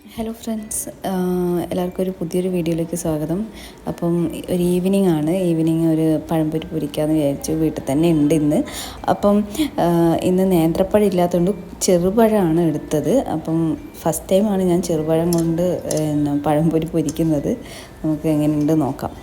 Hello friends, എല്ലാവർക്കും ഒരു പുതിയൊരു വീഡിയോയിലേക്ക് സ്വാഗതം. അപ്പം ഒരു ഈവനിങ് ഒരു പഴംപൊരി പൊരിക്കാമെന്ന് വിചാരിച്ചു. വീട്ടിൽ തന്നെ ഉണ്ട് ഇന്ന്. അപ്പം ഇന്ന് നേന്ത്രപ്പഴം ഇല്ലാത്തതുകൊണ്ട് ചെറുപഴമാണ് എടുത്തത്. അപ്പം ഫസ്റ്റ് ടൈമാണ് ഞാൻ ചെറുപഴം കൊണ്ട് പഴംപൊരി പൊരിക്കുന്നത്. നമുക്ക് എങ്ങനെയുണ്ട് നോക്കാം.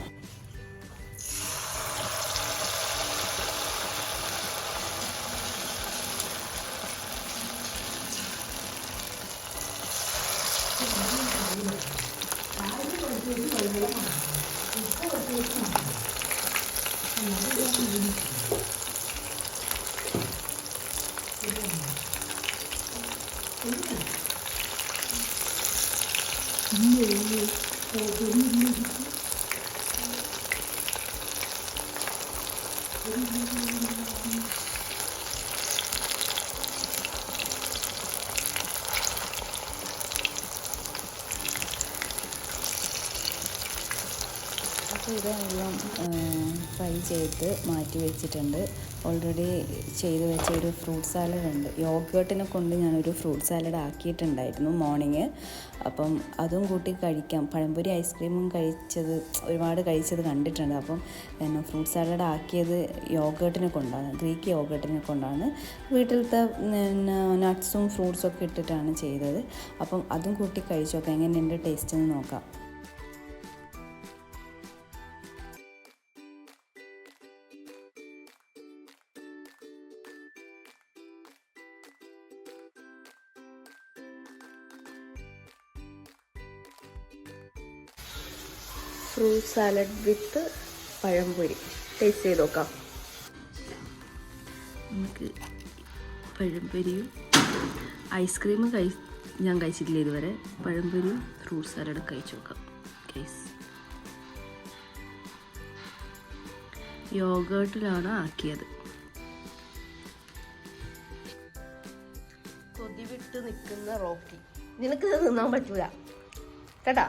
അപ്പോൾ ഇതെല്ലാം ഫ്രൈ ചെയ്ത് മാറ്റി വെച്ചിട്ടുണ്ട്. ഓൾറെഡി ചെയ്ത് വെച്ച ഒരു ഫ്രൂട്ട് സാലഡ് ഉണ്ട്. യോഗേർട്ടിനെ കൊണ്ട് ഞാനൊരു ഫ്രൂട്ട് സാലഡ് ആക്കിയിട്ടുണ്ടായിരുന്നു മോർണിംഗ്. അപ്പം അതും കൂട്ടി കഴിക്കാം. പഴംപൊരി ഐസ്ക്രീമും ഒരുപാട് കഴിച്ചത് കണ്ടിട്ടുണ്ട്. അപ്പം ഫ്രൂട്ട് സാലഡ് ആക്കിയത് യോഗേർട്ടിനെ കൊണ്ടാണ്, ഗ്രീക്ക് യോഗേർട്ടിനെ കൊണ്ടാണ്. വീട്ടിലത്തെ നട്ട്സും ഫ്രൂട്ട്സും ഒക്കെ ഇട്ടിട്ടാണ് ചെയ്തത്. അപ്പം അതും കൂട്ടി കഴിച്ചു നോക്കാം എങ്ങനെയുണ്ട് ടേസ്റ്റ് എന്ന് നോക്കാം. ഫ്രൂട്ട് സാലഡ് വിത്ത് പഴംപൊരി ടേസ്റ്റ് ചെയ്ത് നോക്കാം. നമുക്ക് പഴംപൊരിയും ഐസ്ക്രീമും ഞാൻ കഴിച്ചിട്ടില്ല ഇതുവരെ. പഴംപൊരിയും ഫ്രൂട്ട് സാലഡ് കഴിച്ചു നോക്കാം. യോഗേർട്ടിലാണ് ആക്കിയത്. കൊതി വിട്ട് നിൽക്കുന്ന റോക്കി, നിനക്ക് തിന്നാൻ പറ്റൂല കേട്ടാ.